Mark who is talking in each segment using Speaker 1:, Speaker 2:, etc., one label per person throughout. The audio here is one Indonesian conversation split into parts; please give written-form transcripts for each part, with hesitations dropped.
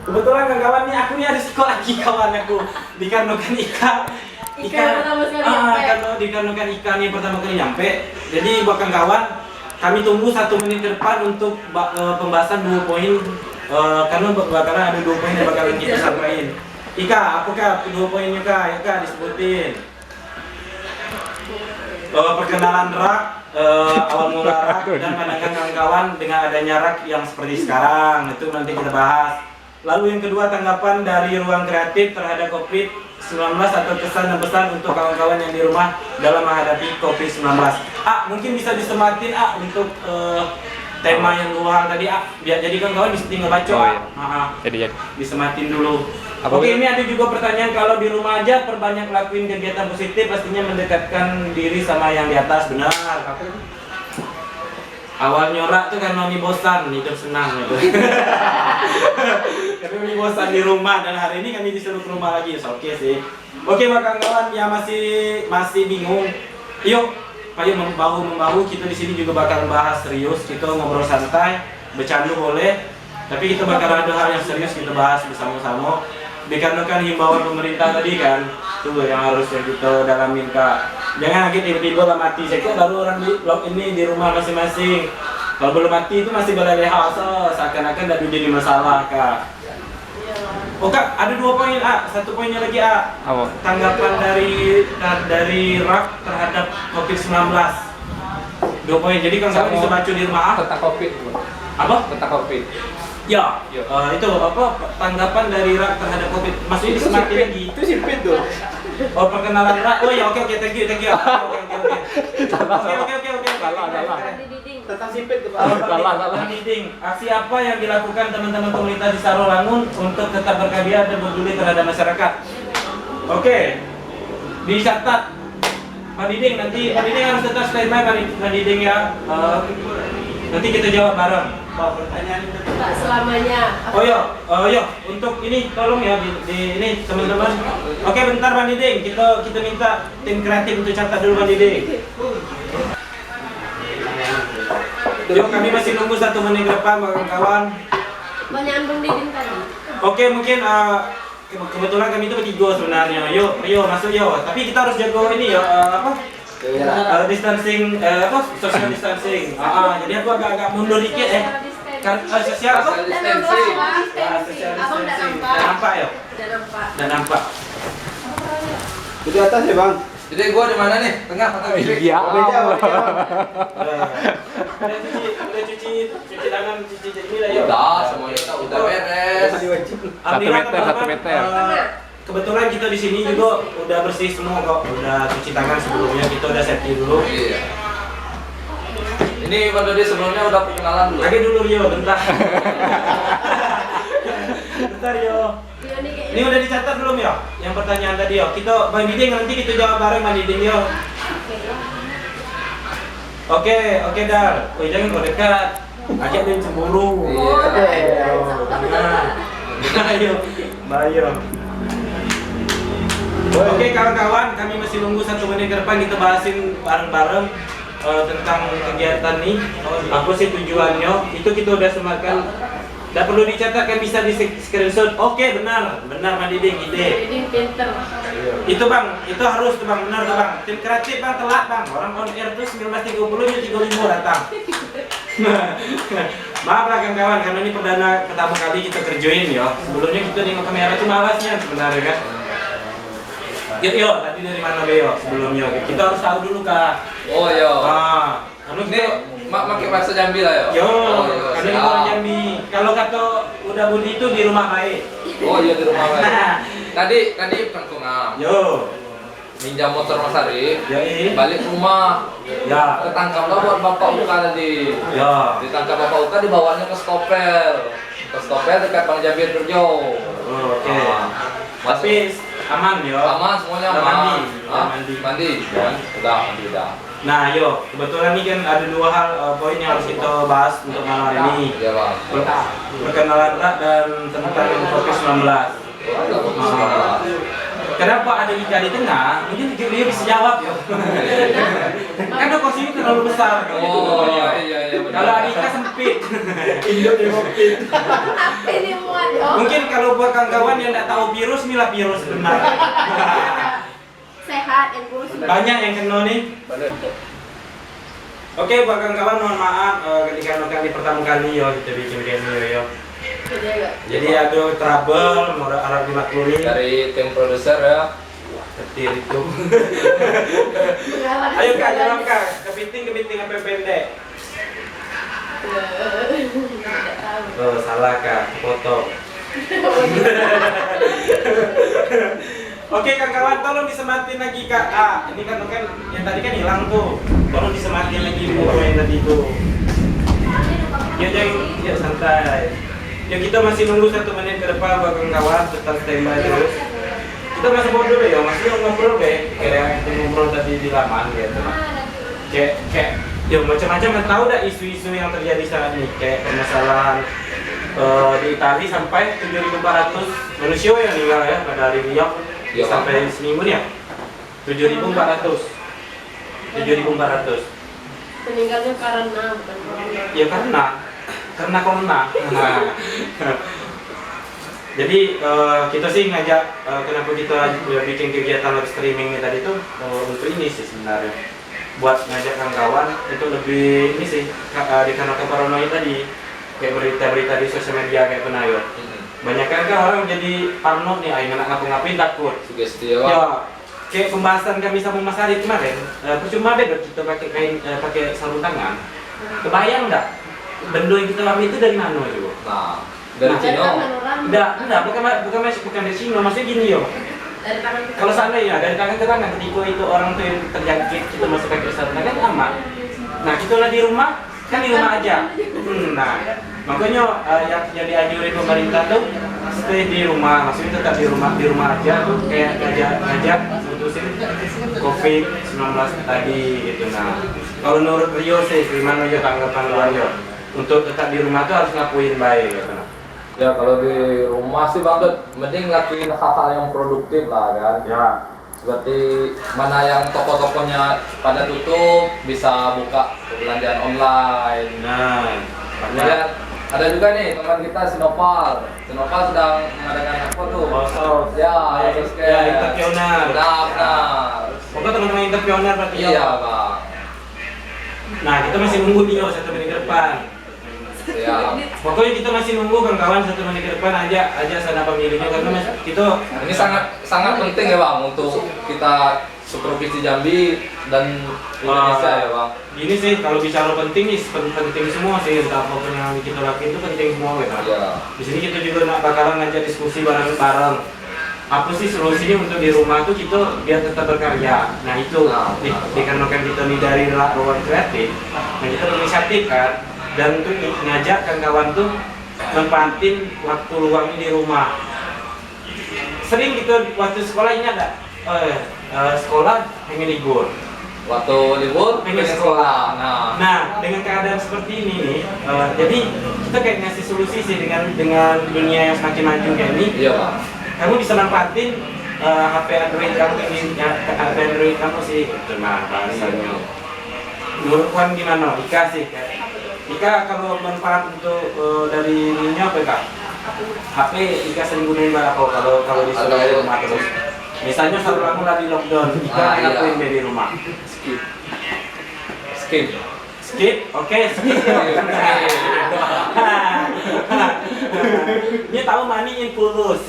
Speaker 1: Kebetulan kawan nih aku nih ada sekolah lagi kawan aku dikarenakan dikarenakan ikan yang pertama kali nyampe. Jadi buat kawan kami tunggu 1 menit ke depan untuk pembahasan 2 poin karena ada 2 poin yang bakalan kita sampaikan. Ika, apakah 2 poinnya Kak? Ika disebutin. Perkenalan rak, awal mula rak dan pandangan kawan-kawan dengan adanya rak yang seperti sekarang itu nanti kita bahas. Lalu yang kedua tanggapan dari ruang kreatif terhadap COVID-19 atau kesan dan pesan untuk kawan-kawan yang di rumah dalam menghadapi COVID-19. Mungkin bisa disematin untuk tema yang luar tadi biar jadi kawan-kawan bisa tinggal baca. Jadi disematin dulu. Oke, ini ada juga pertanyaan kalau di rumah aja perbanyak lakuin kegiatan positif pastinya mendekatkan diri sama yang di atas, benar. Awal nyorak tuh karena ini bosan, hidup senang gitu. Kami ini bosan di rumah dan hari ini kami disuruh ke rumah lagi, oke sih. Oke, kawan-kawan yang masih bingung, yuk, ayo membahu kita di sini juga bakal bahas serius, kita ngobrol santai, bercanda boleh, tapi kita bakal ada hal yang serius kita bahas bersama-sama. Dikarenakan himbauan pemerintah tadi kan, itu yang harus kita dalamin Kak. Jangan lagi tiba-tiba lah mati. Saya kira baru orang ini di rumah masing-masing. Kalau belum mati itu masih berleha seakan-akan tidak jadi masalah Kak. Oh Kak, ada 2 poin 1 poinnya lagi tanggapan dari RAK terhadap COVID-19. 2 poin. Jadi kan kamu bisa baca di rumah
Speaker 2: tentang COVID.
Speaker 1: Apa?
Speaker 2: Tentang COVID.
Speaker 1: Ya, itu tanggapan dari RAK terhadap COVID. Maksudnya disematin lagi.
Speaker 2: Itu sipit tuh.
Speaker 1: Perkenalan RAK. Oh ya, oke, thank you. Oke.
Speaker 2: Salah.
Speaker 1: Tentang sipit tuh Pak. Diding. Aksi apa yang dilakukan teman-teman komunitas di Sarolangun untuk tetap berkarya dan peduli terhadap masyarakat? Oke. Dicatat. Pak Diding, nanti Pak Diding harus tetap stay by Pak Diding ya. Nanti kita jawab bareng. Pertanyaan itu
Speaker 3: Pak selamanya.
Speaker 1: Oh ya, untuk ini tolong ya di ini teman-teman. Oke, bentar Bang Diding, kita minta tim kreatif untuk catat dulu Bang Diding. Yuk, kami masih nunggu 1 menit ke depan kawan-kawan.
Speaker 3: Menyambung Diding tadi.
Speaker 1: Oke, mungkin kebetulan kami itu bertiga sebenarnya. Yuk masuk yuk. Tapi kita harus jaga ini ya distancing social distancing. Jadi aku agak mundur dikit Social apa?
Speaker 2: Distancing.
Speaker 1: Social distancing. Dan nampak ya? Dan nampak.
Speaker 4: Di atas ya Bang.
Speaker 2: Jadi gua di mana nih? Tengah atau kiri?
Speaker 4: Iya.
Speaker 1: Udah cuci tangan, cuci jari lah ya.
Speaker 2: Udah, semuanya udah beres.
Speaker 1: Alhamdulillah,
Speaker 4: 1 meter.
Speaker 1: Kebetulan kita di sini juga udah bersih semua kok. Udah cuci tangan sebelumnya, kita udah safety dulu.
Speaker 2: Iya. Ini Pak Dodi sebelumnya udah perkenalan dulu.
Speaker 1: Lagi dulu Rio, bentar. Bentar Rio. Ini udah dicatat belum ya? Yang pertanyaan tadi ya. Kita Bang Diding nanti kita jawab bareng Bang Diding yo. Oke, Dar. Jangan kau dekat. Ajak dia cemburu. Bayo. Oke kawan-kawan, kami masih nunggu 1 menit ke depan kita bahasin bareng-bareng tentang kegiatan nih. Apa sih tujuannya? Itu kita udah semakan. Tidak perlu dicatat, kan bisa di screenshot. Oke, benar Bang Diding, ide.
Speaker 3: Diding pinter.
Speaker 1: Itu Bang, itu harus tuh Bang, benar tuh Bang. Tim kreatif Bang telat Bang. Orang on air tuh 19.30 nya 3.5 datang. Maaf lah kawan-kawan, karena ini pertama kali kita kerjain ya. Sebelumnya kita nengok kamera tuh malasnya sebenarnya kan. Yo, tadi dari mana Beo sebelumnya? Kita harus tahu dulu Kak.
Speaker 2: Oh iya.
Speaker 1: Ini
Speaker 2: pakai bahasa Jambi lah ya.
Speaker 1: Karena di orang Jambi. Kalau kata udah Budi itu di rumah baik.
Speaker 2: Oh iya di rumah baik. Tadi kangkungan.
Speaker 1: Yo.
Speaker 2: Minjam motor Mas Ari.
Speaker 1: Balik
Speaker 2: ke rumah.
Speaker 1: Ya.
Speaker 2: Ketangkaplah buat Bapak Uka tadi.
Speaker 1: Ya.
Speaker 2: Ditangkap Bapak Uka dibawanya ke Stopel. Ke Stopel dekat Bang Jabir Kerjo.
Speaker 1: Oke. Tapi aman ya.
Speaker 2: Aman semuanya aman.
Speaker 1: Mandi.
Speaker 2: Kan? Udah.
Speaker 1: Nah, kebetulan ini kan ada 2 hal poin yang harus kita bahas untuk malam ini.
Speaker 2: Iya, Bang.
Speaker 1: Perkenalan RAK dan tentang COVID-19. Kenapa ada Ika di tengah? Mungkin dia bisa jawab ya. Kan kursi ini terlalu besar
Speaker 2: Oh iya.
Speaker 1: Kalau ada Ika sempit.
Speaker 3: Apa ini muat yo?
Speaker 1: Mungkin buat kawan-kawan yang tidak tahu virus, inilah virus benar.
Speaker 3: Sehat yang kurus.
Speaker 1: Banyak yang kena nih.
Speaker 2: Bener.
Speaker 1: Oke, buat kawan-kawan mohon maaf ketika kali pertama kali yo kita bikin kayak ini yo. Jadi ada trouble, mau arah dimaklumi
Speaker 2: Dari tim produser ya.
Speaker 1: ketir itu. Ayo kak, jalan kak, kepiting apa pendek?
Speaker 3: Tidak tahu.
Speaker 1: Oh salah kak, foto. Oke kawan-kawan, tolong disematin lagi kak. Ini kan yang tadi kan hilang tuh. Tolong disematin lagi foto yang tadi tuh. Yuk santai. Yuk kita masih nunggu 1 menit ke depan buat kawan-kawan, tetap standby terus. Kita masih bodoh ya, masih ngobrol deh. Kayak kita ngobrol tadi di laman gitu. Kayak, ya macam-macam kan tahu dah isu-isu yang terjadi saat ini. Kayak permasalahan di Itali sampai 7.400 manusia yang meninggal ya pada hari Riau sampai seminggu nih ya 7.400
Speaker 3: Meninggalnya karena bukan corona.
Speaker 1: ya karena corona. Jadi kita sih ngajak kenapa kita bikin kegiatan live streaming ini tadi tuh untuk ini sih sebenarnya buat ngajak kawan-kawan itu lebih ini sih karena corona ini tadi kayak berita-berita di sosial media kayak penayo. Banyak kan orang jadi parno nih, ayo nak ngapa-ngapain takut.
Speaker 2: Sugesti ya.
Speaker 1: Ya, kayak pembahasan kami sama Mas Ari kemarin, percuma deh kita pakai kain pakai sarung tangan. Kebayang nggak? Benda yang kita alami itu dari mana juga?
Speaker 2: Nah, dari Cina.
Speaker 1: Enggak, bukan dari Cina, maksudnya gini yo.
Speaker 3: Dari tangan ke
Speaker 1: Kalau seandainya dari tangan ke tangan ketika itu orang tuh yang terjangkit kita masih pakai sarung tangan aman. Nah, kita lah di rumah kan di rumah aja. Nah, makanya yang dianjurin pemerintah tuh stay di rumah, maksudnya tetap di rumah aja tuh kayak ngajak mutusin COVID-19 tadi gitu. Nah, kalau menurut Rio sih gimana aja tanggapan Rio untuk tetap di rumah tuh harus ngakuin baik gitu.
Speaker 2: Ya kalau di rumah sih Bang Dut, mending ngelakuin hal-hal yang produktif lah kan.
Speaker 1: Ya.
Speaker 2: Seperti mana yang toko-tokonya pada tutup bisa buka perbelanjaan online.
Speaker 1: Nah,
Speaker 2: Kemudian ada juga nih teman kita Sinopal sedang mengadakan apa tuh? Ya,
Speaker 1: ya interpioner.
Speaker 2: Benar.
Speaker 1: Pokoknya teman-teman interpioner berarti ya.
Speaker 2: Iya Bang.
Speaker 1: Nah, kita masih nunggu nih 1 menit ke depan.
Speaker 2: Ya.
Speaker 1: Pokoknya kita masih nunggu kawan-kawan 1 menit ke depan aja sana pemilihnya karena kita
Speaker 2: Ini sangat penting ya Bang untuk kita supervisi Jambi dan Indonesia ya Bang.
Speaker 1: Gini sih kalau bicara penting nih penting semua sih entah apapun yang kita lakuin itu penting semua gitu.
Speaker 2: Ya.
Speaker 1: Di sini kita juga bakalan ngajak diskusi bareng-bareng. Apa sih solusinya untuk di rumah tuh kita biar tetap berkarya. Nah itu dikarenakan kita nih dari ruang kreatif, nah kita berinisiatif kan dan untuk ngajak kawan tuh manfaatin waktu luangnya di rumah. Sering kita waktu sekolah ini ada sekolah pengen libur.
Speaker 2: Waktu libur pengen sekolah.
Speaker 1: Nah, dengan keadaan seperti ini nih, jadi kita kayak ngasih solusi sih dengan dunia yang semakin maju kayak ini.
Speaker 2: Iya Pak.
Speaker 1: Kamu bisa manfaatin HP Android kamu ini, HP Android kamu sih, nah bahasanya. Menurut Wan gimana? Ika sih. Ika kalau manfaat untuk dari ininya apa Kak? HP Ika sering gunain berapa kalau disuruh di rumah terus? Misalnya selalu aku lagi lockdown, Ika ngapain di rumah? Skip, oke, skip. Dia tahu money in fulus.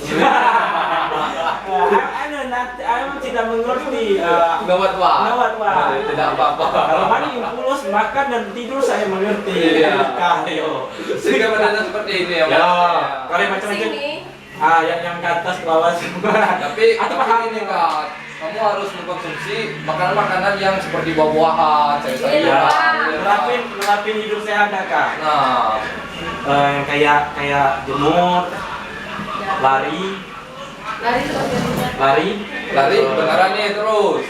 Speaker 1: Aku tidak mengerti.
Speaker 2: Gawat Pak. Tidak apa-apa.
Speaker 1: Kalau money in fulus makan dan tidur saya mengerti.
Speaker 2: Iya. Sehingga badannya seperti ini ya Pak.
Speaker 1: Ya, kalau yang macam-macam. Yang ke atas ke bawah semua.
Speaker 2: Tapi ini Kak, kamu harus mengkonsumsi makanan-makanan yang seperti buah-buahan, sayur-sayuran.
Speaker 1: Nerapin hidup sehat Kak.
Speaker 2: Nah,
Speaker 1: yang kayak jemur, lari,
Speaker 2: beneran nih terus.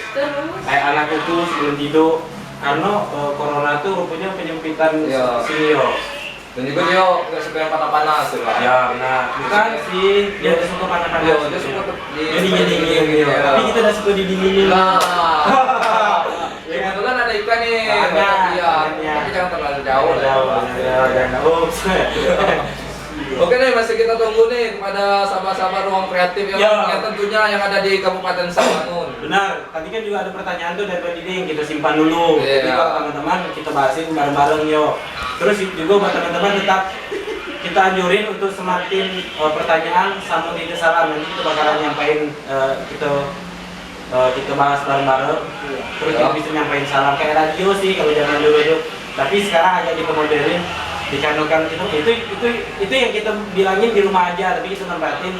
Speaker 1: kayak anak itu sebelum tidur. Karena corona tuh rupanya penyempitan sini yo.
Speaker 2: Dan juga dia nggak suka yang panas-panas ya Pak.
Speaker 1: Ya benar. Bukan sih, dia suka panas-panas.
Speaker 2: Dia suka
Speaker 1: Jadi gini. Tapi kita udah suka didinginin.
Speaker 2: Nah, kebetulan ada ikan nih.
Speaker 1: Ada.
Speaker 2: Iya. Tapi jangan terlalu jauh.
Speaker 1: Jangan.
Speaker 2: Oke nih, masih kita tunggu nih kepada sahabat-sahabat ruang kreatif yang tentunya yang ada di Kabupaten Sawangun.
Speaker 1: Benar, tadi kan juga ada pertanyaan tuh dari Pak Diding, kita simpan dulu.
Speaker 2: Iya.
Speaker 1: Jadi kalau teman-teman kita bahasin bareng-bareng yo. Terus juga buat teman-teman tetap kita anjurin untuk semakin pertanyaan sama tidak salah, nanti kita bakalan nyampain kita bahas bareng-bareng. Terus kita bisa nyampain salam kayak radio sih kalau zaman dulu itu. Tapi sekarang agak dipemodelin, dikandungkan itu yang kita bilangin di rumah aja, tapi kita manfaatin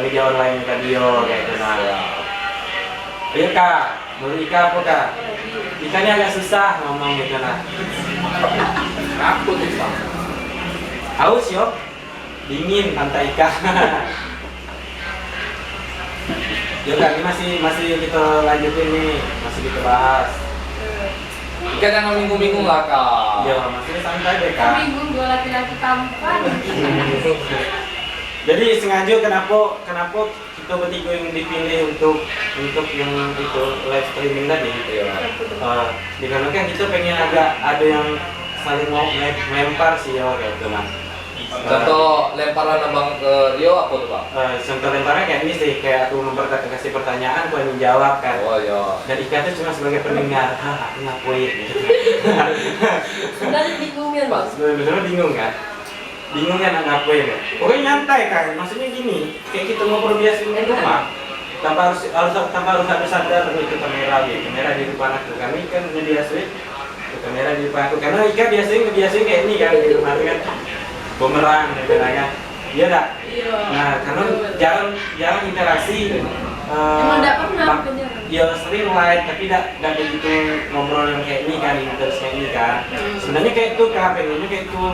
Speaker 1: media online radio kayak gitu. Nah, ayo kak, mau Ika apa kak? Ika ini agak susah ngomong gitu nah.
Speaker 2: Aku nih Bang.
Speaker 1: Haus yo, dingin pantai Ika. Yuk kak, ini masih kita lanjutin nih, masih kita bahas.
Speaker 2: Ikan jangan bingung-bingung lah kak.
Speaker 1: Ya masih santai deh kak.
Speaker 3: Bingung dua laki-laki tampan.
Speaker 1: Jadi sengaja kenapa kita bertiga yang dipilih untuk yang itu live streaming tadi. Dikarenakan kita pengen agak ada yang saling mau melempar sih ya kayak itu nah.
Speaker 2: Contoh lemparan abang ke Rio apa tuh Bang?
Speaker 1: Contoh lemparnya kayak ini sih, kayak aku kasih pertanyaan, aku yang jawab kan.
Speaker 2: Oh iya.
Speaker 1: Dan Ika itu cuma sebagai pendengar, aku ngapain gitu.
Speaker 3: Sebenarnya bingung ya Bang.
Speaker 1: Sebenarnya bingung kan? Bingung kan ngapain ya? Pokoknya nyantai kan, maksudnya gini, kayak kita ngobrol biasa di rumah, tanpa harus ada sadar itu kamera gitu, kamera di depan aku. Kami kan ngebiasain kamera di depan aku, karena Ika biasanya ngebiasain kayak ini kan di rumah kan. Bumerang gitu kan. Iya enggak?
Speaker 3: Iya.
Speaker 1: Nah, karena jarang interaksi.
Speaker 3: Emang enggak pernah penjara.
Speaker 1: Ya sering live tapi enggak begitu ngobrol yang kayak ini kan, terus kayak ini kan. Sebenarnya kayak itu kan, pengennya kayak itu.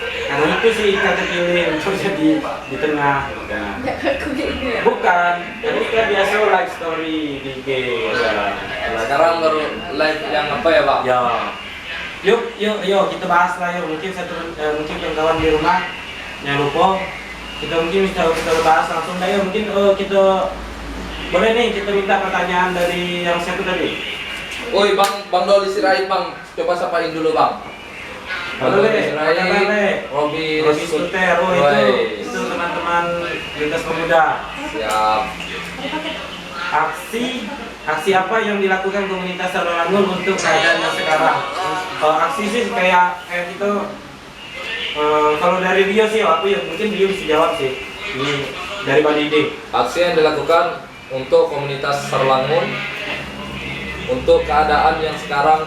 Speaker 1: Karena itu sih kata pilih untuk jadi di tengah gitu kan.
Speaker 3: Enggak kaku gitu ya.
Speaker 1: Bukan, jadi kita biasa live story di IG ya.
Speaker 2: Sekarang baru live yang apa ya Bang?
Speaker 1: Ya. Yuk kita bahas lah yuk. Mungkin kawan di rumah jangan lupa kita bahas langsung dah yuk. Mungkin kita boleh nih kita minta pertanyaan dari yang satu tadi.
Speaker 2: Woi Bang Doli Sirait Bang, coba sapain dulu Bang.
Speaker 1: Boleh,
Speaker 2: Robi
Speaker 1: Skuter, itu teman-teman lintas pemuda.
Speaker 2: Siap.
Speaker 1: Aksi apa yang dilakukan komunitas Rawamangun untuk keadaan yang sekarang? Aksi sih kayak gitu. Kalau dari dia sih, aku ya mungkin dia bisa jawab sih. Ini dari Pak Diding.
Speaker 2: Aksi yang dilakukan untuk komunitas Serlangun untuk keadaan yang sekarang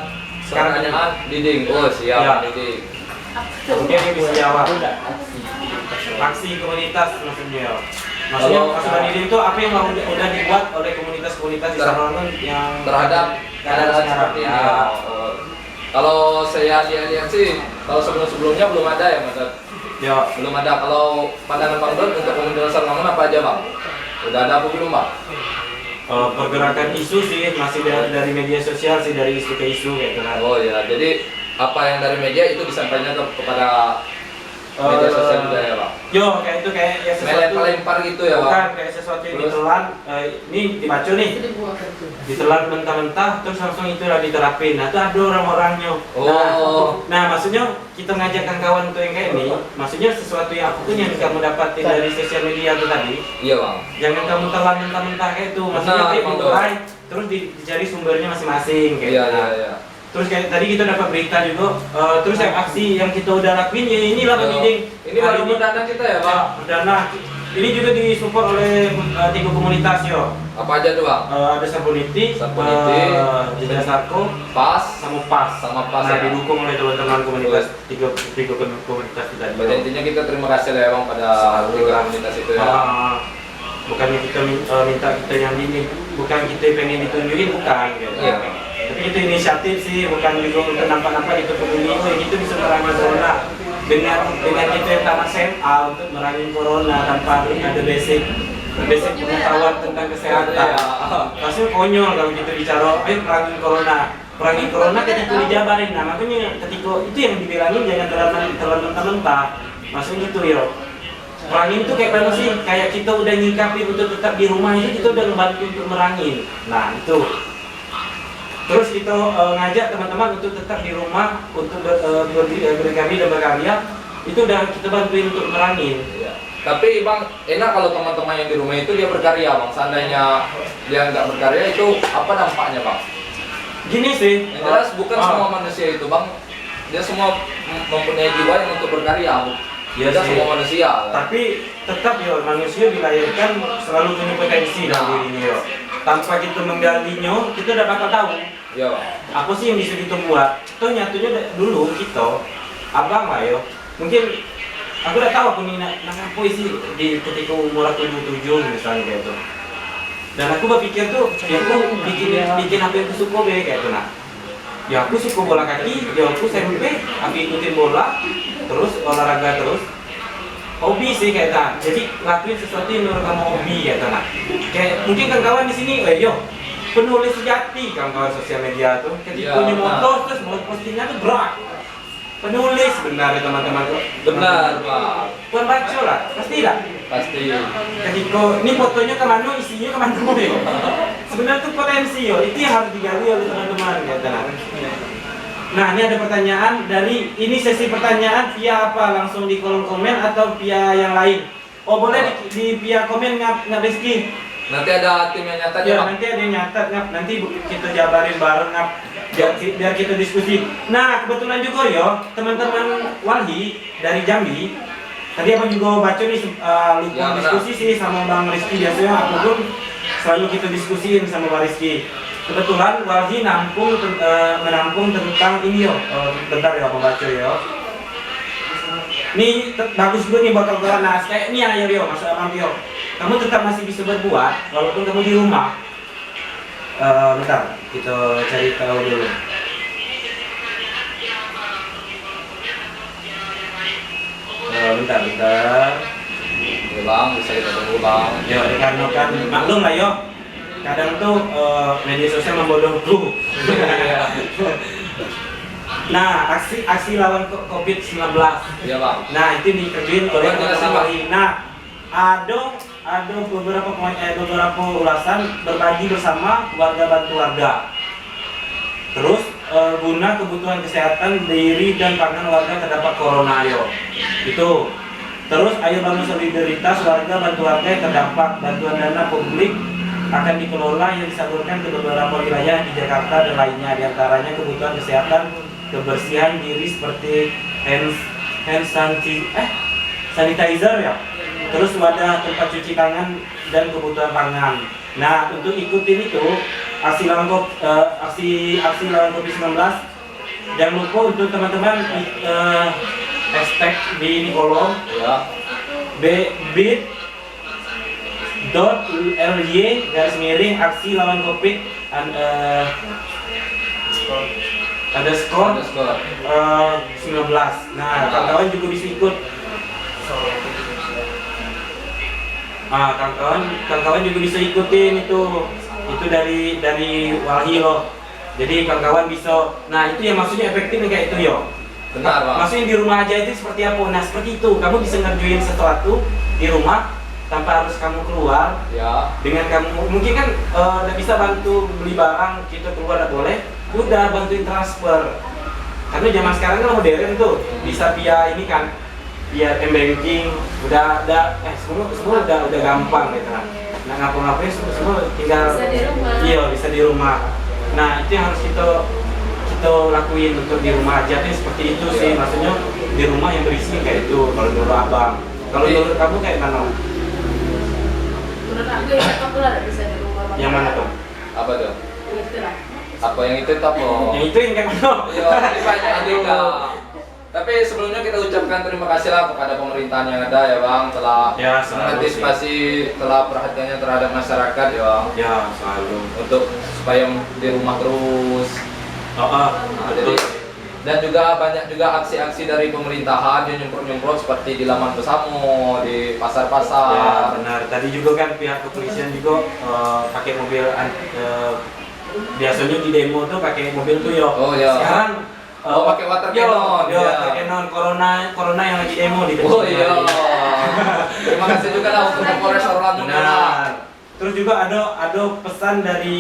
Speaker 2: Diding. Oh siap
Speaker 1: Ya.
Speaker 2: Diding.
Speaker 1: Mungkin dia bisa jawab. Aksi komunitas maksudnya. Maksudnya Pak Diding itu apa yang udah dibuat oleh komunitas-komunitas di Rawamangun yang
Speaker 2: terhadap keadaan seperti ini. Kalau saya lihat sih, kalau sebelumnya belum ada ya Mas.
Speaker 1: Ya.
Speaker 2: Belum ada. Kalau pandangan Bang Don untuk komunitas Serlangun apa aja Bang? Udah ada apa belum Bang?
Speaker 1: Pergerakan isu sih masih dari media sosial sih, dari isu ke isu kayak gitu kan.
Speaker 2: Oh ya, jadi apa yang dari media itu disampaikan kepada media sosial juga ya Bang?
Speaker 1: Yo, kayak itu kayak ya sesuatu
Speaker 2: Lempar gitu ya Bang?
Speaker 1: bukan kayak sesuatu yang ditelan, ini dibaca nih, ditelan mentah-mentah, terus langsung itu lah diterapin. Nah itu ada orang-orangnya.
Speaker 2: Oh.
Speaker 1: Nah maksudnya kita ngajakkan kawan untuk yang kayak ini, maksudnya sesuatu yang apapun yang kamu dapatin dari sosial media itu tadi,
Speaker 2: Iya Bang.
Speaker 1: jangan kamu telan mentah-mentah kayak itu. Maksudnya
Speaker 2: Benar,
Speaker 1: kayak
Speaker 2: Bang.
Speaker 1: dimulai, terus dicari sumbernya masing-masing kayak
Speaker 2: Iya
Speaker 1: gitu.
Speaker 2: iya iya.
Speaker 1: Terus kayak tadi kita dapat berita juga, terus yang aksi yang kita udah lakuin ya inilah Pak Diding.
Speaker 2: Ini baru perdana kita ya Bang?
Speaker 1: Perdana. Ini juga disupport oleh 3 komunitas yo.
Speaker 2: Apa aja tuh Bang?
Speaker 1: Ada Sabuniti, Jeda Sarko,
Speaker 2: Pas,
Speaker 1: sama PAS.
Speaker 2: sama Pas
Speaker 1: Nah,
Speaker 2: ya.
Speaker 1: didukung oleh teman-teman komunitas 3 komunitas itu tadi.
Speaker 2: Pada intinya kita terima kasih lah ya Bang pada tiga komunitas itu ya.
Speaker 1: Bukannya kita minta kita yang ini, bukan kita pengen ditunjukin, bukan gitu.
Speaker 2: Iya.
Speaker 1: Tapi itu inisiatif sih, bukan juga untuk nampak-nampak itu pemilih, itu bisa merangi corona dengan kita yang tamat SMA untuk merangi corona tanpa ada basic pengetahuan tentang kesehatan. Pasti konyol kalau gitu bicara, ayo perangi corona ketika dijabarin. Nah makanya ketika itu yang dibilangin jangan terlalu mentah-mentah. Maksudnya gitu ya. Merangin itu kayak mana sih? Kayak kita udah nyikapin untuk tetap di rumah itu kita udah ngebantu untuk merangin. Nah itu. Terus kita ngajak teman-teman untuk tetap di rumah untuk berkarya dan berkarya. itu udah kita bantuin untuk merangin.
Speaker 2: Iya. Tapi bang, enak kalau teman-teman yang di rumah itu dia berkarya bang. Seandainya dia nggak berkarya itu apa dampaknya bang?
Speaker 1: Gini sih,
Speaker 2: Yang jelas bukan semua manusia itu bang, dia semua mempunyai jiwa yang untuk berkarya.
Speaker 1: Iya
Speaker 2: Tidak
Speaker 1: sih.
Speaker 2: semua manusia.
Speaker 1: Tapi tetap ya manusia dilahirkan selalu punya potensi dalam dirinya yo. Tanpa kita menggalinya, kita udah bakal tahu.
Speaker 2: Iya bang.
Speaker 1: Apa sih yang bisa kita buat? Itu nyatunya dulu kita, abang lah yo. Mungkin aku udah tahu aku nih nak puisi di ketika umur aku 27 misalnya kayak itu. Dan aku berpikir tuh, ya aku bikin apa yang aku suka be kayak itu nah. Ya aku suka bola kaki, ya aku SMP, aku ikutin bola, terus olahraga terus. Hobi sih kayak itu. Jadi lakuin sesuatu yang menurut kamu hobi kayak itu nah. Kayak mungkin kawan-kawan di sini, yo penulis sejati kawan-kawan sosial media tuh. Ketika punya motor terus mau postingnya tuh berat. Penulis benar ya teman-teman.
Speaker 2: Benar bang.
Speaker 1: Bukan baca lah, pasti tidak.
Speaker 2: Pasti.
Speaker 1: Ketika ini fotonya kemana, isinya kemana ya. Sebenarnya itu potensi yo, itu yang harus digali oleh teman-teman kata. Nah ini ada pertanyaan dari ini sesi pertanyaan via apa langsung di kolom komen atau via yang lain. Oh boleh di via komen ngap Rizky.
Speaker 2: Nanti ada tim yang nyatat ya
Speaker 1: Ya
Speaker 2: bang.
Speaker 1: nanti ada yang nyatat ngap, nanti kita jabarin bareng ngap biar kita diskusi. Nah kebetulan juga yo teman-teman Walhi dari Jambi. Tadi abang juga baca nih lupa
Speaker 2: Ya,
Speaker 1: diskusi sih sama Bang Rizky biasanya aku pun selalu kita diskusiin sama Bang Rizky. Kebetulan Walhi menampung tentang ini yo. Bentar ya abang baca yo. Ini bagus juga nih bakal nah kayak ini ya Rio masuk abang Rio. Kamu tetap masih bisa berbuat walaupun kamu di rumah. Bentar kita cari tahu dulu. Bentar.
Speaker 2: Ya bang, bisa kita tunggu bang.
Speaker 1: Ya, karena kan maklum lah yo. Kadang tuh media sosial membodohku. Nah, aksi lawan COVID-19.
Speaker 2: Iya bang.
Speaker 1: Nah, itu dikerjain oleh
Speaker 2: Coba jelasin,
Speaker 1: teman-teman
Speaker 2: Bang.
Speaker 1: Walhi. Nah, ada beberapa ulasan berbagi bersama warga bantu warga. Terus guna kebutuhan kesehatan diri dan pangan warga terdampak corona ayo. Itu. Terus ayo bangun solidaritas warga bantu warga yang terdampak. Bantuan dana publik akan dikelola yang disalurkan ke beberapa wilayah di Jakarta dan lainnya, diantaranya kebutuhan kesehatan, kebersihan diri seperti hand sanitizer ya. Terus wadah tempat cuci tangan dan kebutuhan pangan. Nah, untuk ikutin itu aksi lawan COVID-19, jangan lupa untuk teman-teman hashtag di ini kolom
Speaker 2: Ya.
Speaker 1: bit.ly aksi lawan COVID underscore 19. Nah, kawan-kawan juga bisa ikut. Kawan-kawan juga bisa ikutin itu dari Walhi loh. Jadi kawan-kawan bisa. Nah itu yang maksudnya efektif kayak itu yo.
Speaker 2: Benar bang.
Speaker 1: Maksudnya di rumah aja itu seperti apa? Nah seperti itu. Kamu bisa ngerjain sesuatu di rumah tanpa harus kamu keluar.
Speaker 2: Ya.
Speaker 1: Dengan kamu mungkin kan nggak bisa bantu beli barang kita keluar nggak boleh. Udah bantuin transfer. Karena zaman sekarang kan modern tuh bisa via ini kan. Via m-banking udah semua udah gampang gitu nah ngapa-ngapain semua tinggal
Speaker 3: Bisa di rumah.
Speaker 1: iya bisa di rumah. Nah itu yang harus kita lakuin untuk di rumah aja tuh seperti itu sih, maksudnya di rumah yang berisi kayak itu kalau menurut abang. Kalau menurut kamu kayak mana?
Speaker 3: Menurut aku ya aku lah bisa di rumah.
Speaker 1: Yang mana tuh?
Speaker 2: Apa tuh?
Speaker 3: Gitu lah.
Speaker 2: Apa yang itu apa?
Speaker 1: Yang itu yang kayak mana?
Speaker 2: Ya, ini banyak juga. Tapi sebelumnya kita ucapkan terima kasih lah kepada pemerintahan yang ada ya bang, telah
Speaker 1: Ya, selalu
Speaker 2: mengantisipasi, telah perhatiannya terhadap masyarakat ya bang,
Speaker 1: Ya selalu.
Speaker 2: untuk supaya di rumah terus. Nah, jadi dan juga banyak juga aksi-aksi dari pemerintahan yang nyemprot-nyemprot seperti di Laman Besamo, di
Speaker 1: Ya
Speaker 2: pasar-pasar.
Speaker 1: benar. Tadi juga kan pihak kepolisian juga pakai mobil biasanya di demo tuh pakai mobil tuh yo.
Speaker 2: Oh, ya.
Speaker 1: Sekarang
Speaker 2: Pakai water cannon.
Speaker 1: Yo,
Speaker 2: Ya.
Speaker 1: water cannon corona yang lagi demo di
Speaker 2: Oh
Speaker 1: Bekasi.
Speaker 2: iya. Terima kasih juga lah untuk Kapolres Orlangun.
Speaker 1: Benar. Terus juga ada pesan dari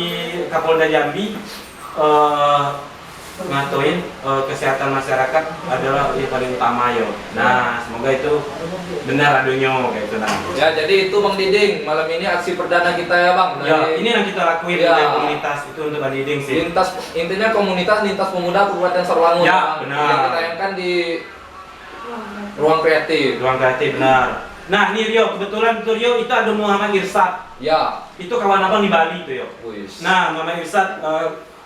Speaker 1: Kapolda Jambi ngatuin kesehatan masyarakat adalah yang paling utama yo. Nah, semoga itu benar adunyo kayak itu nah.
Speaker 2: Ya, jadi itu Bang Diding, malam ini aksi perdana kita ya Bang.
Speaker 1: Ya, ini yang kita lakuin
Speaker 2: Ya.
Speaker 1: dari komunitas itu untuk Bang Diding sih.
Speaker 2: Intinya komunitas lintas pemuda Kabupaten Sarwangun.
Speaker 1: Ya,
Speaker 2: Bang.
Speaker 1: benar.
Speaker 2: Yang ditayangkan di ruang kreatif.
Speaker 1: Ruang kreatif benar. Nah, ini Rio, kebetulan tuh Rio itu ada Muhammad Irsad.
Speaker 2: Ya.
Speaker 1: Itu kawan abang di Bali tuh yo.
Speaker 2: Wis.
Speaker 1: Nah, Muhammad Irsad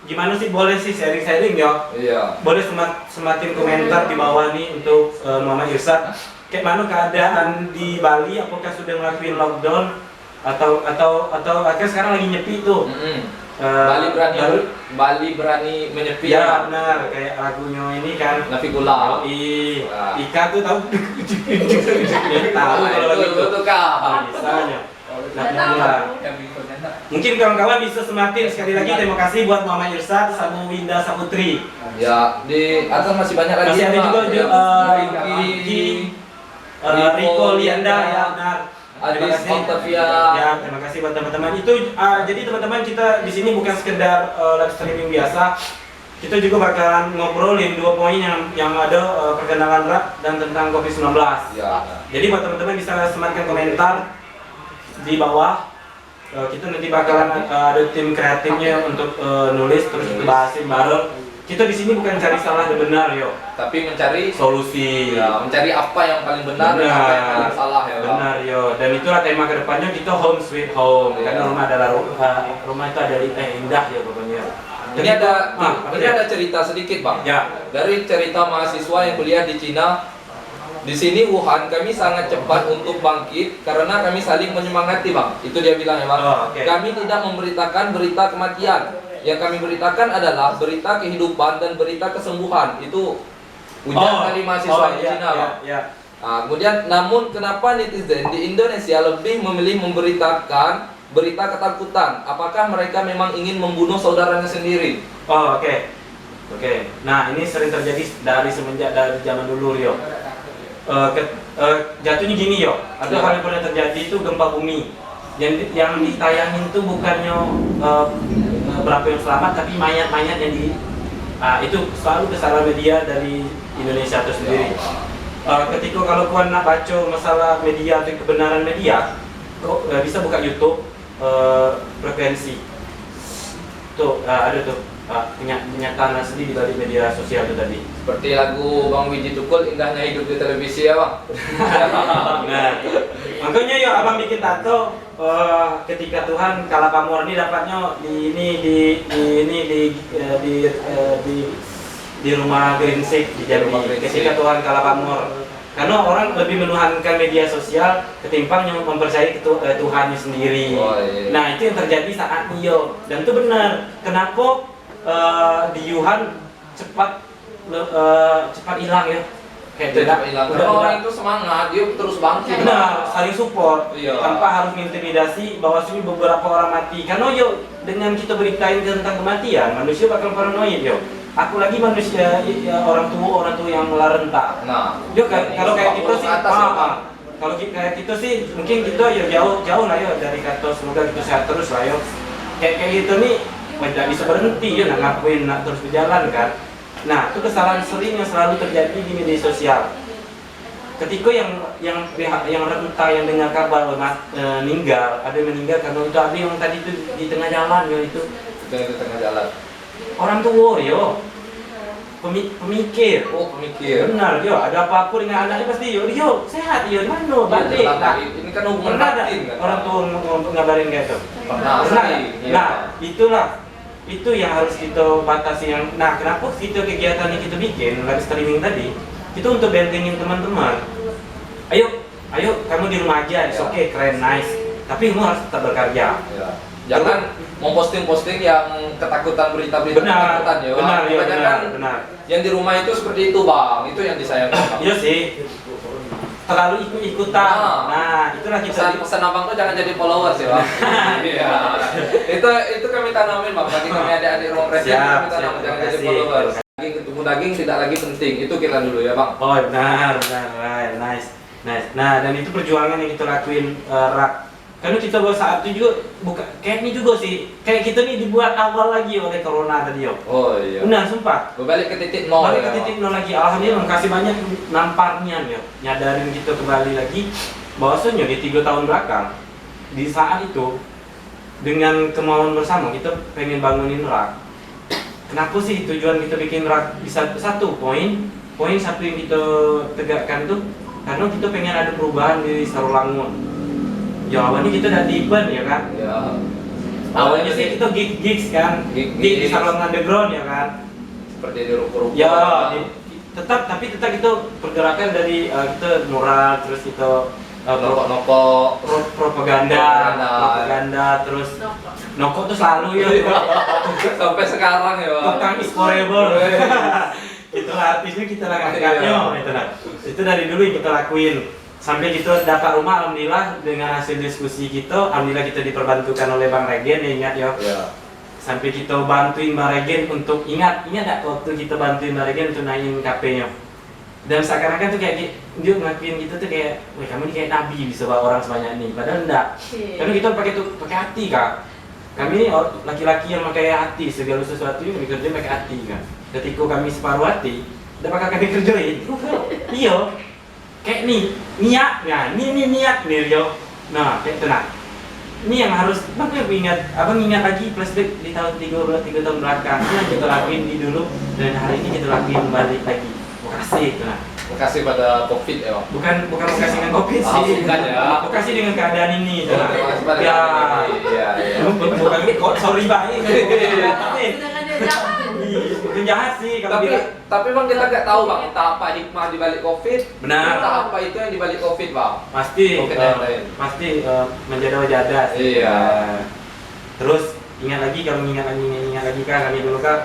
Speaker 1: gimana sih boleh sih sharing-sharing yo?
Speaker 2: Iya.
Speaker 1: Boleh semakin komentar di bawah nih untuk Muhammad Irsad. Kayak mana keadaan di Bali? Apakah sudah ngelakuin lockdown atau akhirnya sekarang lagi nyepi tuh?
Speaker 2: Bali berani menyepi
Speaker 1: Ya benar, kayak lagunya ini kan.
Speaker 2: Navigula.
Speaker 1: Ika tuh tahu? Tahu kalau lagu itu.
Speaker 2: Itu kah?
Speaker 1: Misalnya. Nah, mungkin kawan-kawan bisa semakin sekali lagi terima kasih buat Muhammad Irsad sama Winda Saputri.
Speaker 2: Ya, di atas masih banyak lagi.
Speaker 1: Masih ada
Speaker 2: Bang.
Speaker 1: juga
Speaker 2: Ricky,
Speaker 1: Riko Lianda ya benar. Terima
Speaker 2: Adis
Speaker 1: kasih.
Speaker 2: Octavia.
Speaker 1: Ya, terima kasih buat teman-teman. Itu jadi teman-teman kita di sini bukan sekedar live streaming biasa. Kita juga bakalan ngobrolin 2 poin yang ada perkenalan rap dan tentang COVID-19.
Speaker 2: Ya.
Speaker 1: Jadi buat teman-teman bisa sematkan komentar di bawah. Kita nanti bakalan ada tim kreatifnya untuk nulis terus kita bahasin bareng. Kita di sini bukan cari salah dan benar yo,
Speaker 2: Tapi mencari
Speaker 1: solusi.
Speaker 2: ya, mencari apa yang paling benar dan apa yang paling salah ya. Bang.
Speaker 1: Benar yo. Dan itulah tema kedepannya kita home sweet home.
Speaker 2: Iya.
Speaker 1: Karena rumah adalah rumah itu adalah indah ya pokoknya.
Speaker 2: Ini ada
Speaker 1: apa
Speaker 2: ini
Speaker 1: ya?
Speaker 2: ada cerita sedikit Bang.
Speaker 1: Ya.
Speaker 2: Dari cerita mahasiswa yang kuliah di Cina. Di sini Wuhan kami sangat cepat untuk bangkit karena kami saling menyemangati Bang. Itu dia bilang ya Bang.
Speaker 1: Oh, oke.
Speaker 2: Kami tidak memberitakan berita kematian. Yang kami beritakan adalah berita kehidupan dan berita kesembuhan. Itu ujar dari mahasiswa di Cina Bang.
Speaker 1: Ya.
Speaker 2: Nah, kemudian namun kenapa netizen di Indonesia lebih memilih memberitakan berita ketakutan? Apakah mereka memang ingin membunuh saudaranya sendiri?
Speaker 1: Oh, oke. Oke. Nah, ini sering terjadi dari zaman dulu Rio. Jatuhnya gini yo, ada hal yang pernah terjadi itu gempa bumi. Yang ditayangin itu bukannya berapa yang selamat, tapi mayat-mayat yang itu selalu kesalahan media dari Indonesia itu sendiri. Ketika kalau kau nak baca masalah media atau kebenaran media, kau bisa buka YouTube frekuensi. Tuh ada tuh kenyataan asli di balik media sosial itu tadi.
Speaker 2: Seperti lagu Bang Wiji Tukul, indahnya hidup di televisi ya Bang.
Speaker 1: Nah, makanya ya abang bikin tato ketika Tuhan kala pamor ini dapatnya di rumah Greensek di Jambi.
Speaker 2: Rumah Greensek.
Speaker 1: Ketika Tuhan kala pamor, karena orang lebih menuhankan media sosial ketimbang yang mempercayai Tuhannya sendiri.
Speaker 2: Oh, iya.
Speaker 1: Nah itu yang terjadi saat iyo, dan itu benar. Kenapa di Wuhan cepat hilang ya? Kayak
Speaker 2: Tidak hilang. Karena
Speaker 1: udah-
Speaker 2: orang itu semangat, dia terus bangkit.
Speaker 1: Benar, saling support
Speaker 2: Iya.
Speaker 1: tanpa harus mengintimidasi bahwa sini beberapa orang mati. Karena yo dengan kita beritain tentang kematian, manusia bakal paranoid yo. Aku lagi manusia orang tua yang melarenta.
Speaker 2: Nah,
Speaker 1: Yo kalau kayak kita sih,
Speaker 2: atas ya, Bang.
Speaker 1: kalau kayak kita sih mungkin kita ya jauh lah yo dari kata semoga kita sehat terus lah yo. Kayak gitu nih tidak bisa berhenti yo nak ngapain nak terus berjalan kan. Nah, itu kesalahan sering yang selalu terjadi di media sosial. Ketika yang pihak yang renta yang dengar kabar meninggal, ada yang meninggal karena itu ada yang tadi itu di tengah jalan yo itu
Speaker 2: Itu di tengah jalan.
Speaker 1: orang tua yo. Pemikir.
Speaker 2: Oh, pemikir.
Speaker 1: Benar yo, ada apa-apa dengan anaknya pasti yo sehat yo, mana
Speaker 2: Iya,
Speaker 1: balik.
Speaker 2: jelas,
Speaker 1: Nah,
Speaker 2: ini kan hubungan
Speaker 1: pernah ada
Speaker 2: batin kan.
Speaker 1: orang tua ngabarin kayak itu.
Speaker 2: Pernah,
Speaker 1: Pernah.
Speaker 2: sering, iya.
Speaker 1: Nah, itulah itu yang harus kita batasi yang. Nah, kenapa kita kegiatan yang kita bikin live streaming tadi itu untuk bentengin teman-teman. Ayo kamu di rumah aja, it's okay, keren, nice. Tapi kamu harus tetap bekerja.
Speaker 2: Ya. Jangan memposting-posting yang ketakutan berita-berita
Speaker 1: Benar,
Speaker 2: ketakutan ya.
Speaker 1: benar,
Speaker 2: Bang.
Speaker 1: iya,
Speaker 2: Kebanyakan
Speaker 1: benar.
Speaker 2: yang di rumah itu seperti itu Bang, itu yang disayangkan. Bang.
Speaker 1: Iya sih. Terlalu ikut-ikutan. Nah, itulah kita.
Speaker 2: Pesan abang tuh jangan jadi followers ya Bang. Iya. itu kami tanamin Bang, bagi kami adik-adik ruang presiden
Speaker 1: Siap,
Speaker 2: kami tanam
Speaker 1: siap,
Speaker 2: jangan
Speaker 1: terima
Speaker 2: jadi
Speaker 1: kasih.
Speaker 2: followers. Daging tidak lagi penting, itu kita dulu ya Bang.
Speaker 1: Oh benar, right, nice. Nah dan itu perjuangan yang kita lakuin rap Karena kita buat saat itu juga bukan kayak ini juga sih. Kayak kita nih dibuat awal lagi oleh corona tadi yo.
Speaker 2: Oh iya.
Speaker 1: Benar, sumpah.
Speaker 2: Balik ke titik nol.
Speaker 1: Balik
Speaker 2: ya.
Speaker 1: ke titik nol lagi. Alhamdulillah makasih banyak namparnya yo. Nyadarin kita kembali lagi bahwasanya di 3 tahun belakang di saat itu dengan kemauan bersama kita pengen bangunin rak. Kenapa sih tujuan kita bikin rak bisa satu poin satu yang kita tegakkan tuh karena kita pengen ada perubahan di Sarolangun. Ya awalnya kita udah di event ya kan.
Speaker 2: Ya.
Speaker 1: Awalnya sih kita gigs kan,
Speaker 2: Gig
Speaker 1: di Sarolangun Underground ya kan.
Speaker 2: Seperti di ruko-ruko.
Speaker 1: Ya, tetap kita pergerakan dari kita moral terus kita
Speaker 2: nokok
Speaker 1: propaganda terus nokok tuh selalu ya.
Speaker 2: sampai sekarang ya.
Speaker 1: Tukang is forever. Itu artisnya kita lakukannya itu lah. Itu dari dulu yang kita lakuin. Sampai kita dapat rumah, alhamdulillah dengan hasil diskusi kita, alhamdulillah kita diperbantukan oleh Bang Regen, ya ingat ya. Sampai kita bantuin Bang Regen untuk ingat tak waktu kita bantuin Bang Regen untuk naikin KP-nya. Dan seakan-akan tuh kayak dia ngakuin kita tuh kayak, wah kamu ini kayak nabi bisa bawa orang sebanyak ini, padahal enggak. Karena kita pakai hati kak. Kami ini laki-laki yang pakai hati, segala sesuatu yang dikerjain pakai hati kan. Ketika kami separuh hati, udah bakal kami kerjain. Iya. Kayak nih, niat, nah ini niat nih Rio. Nah, kayak tenang. Ini yang harus, abang ingat lagi flashback di tahun 3 tahun belakang. Ini yang kita lakuin di dulu dan hari ini kita lakuin balik lagi. Makasih, tenang.
Speaker 2: Makasih pada COVID ya Bang.
Speaker 1: Bukan makasih dengan COVID sih.
Speaker 2: Bukan ya.
Speaker 1: Makasih dengan keadaan ini, tenang.
Speaker 2: Makasih pada
Speaker 1: Ya,
Speaker 2: iya.
Speaker 1: bukan kok sorry baik.
Speaker 3: Sedangkan dia jahat.
Speaker 1: Itu jahat sih kalau bilang.
Speaker 2: Tapi Bang kita nggak tahu Bang, entah apa hikmah di balik COVID.
Speaker 1: Benar.
Speaker 2: Entah apa itu yang di balik COVID Bang.
Speaker 1: Pasti pasti menjadi wajada sih.
Speaker 2: Iya.
Speaker 1: Terus ingat lagi kan kami dulu kan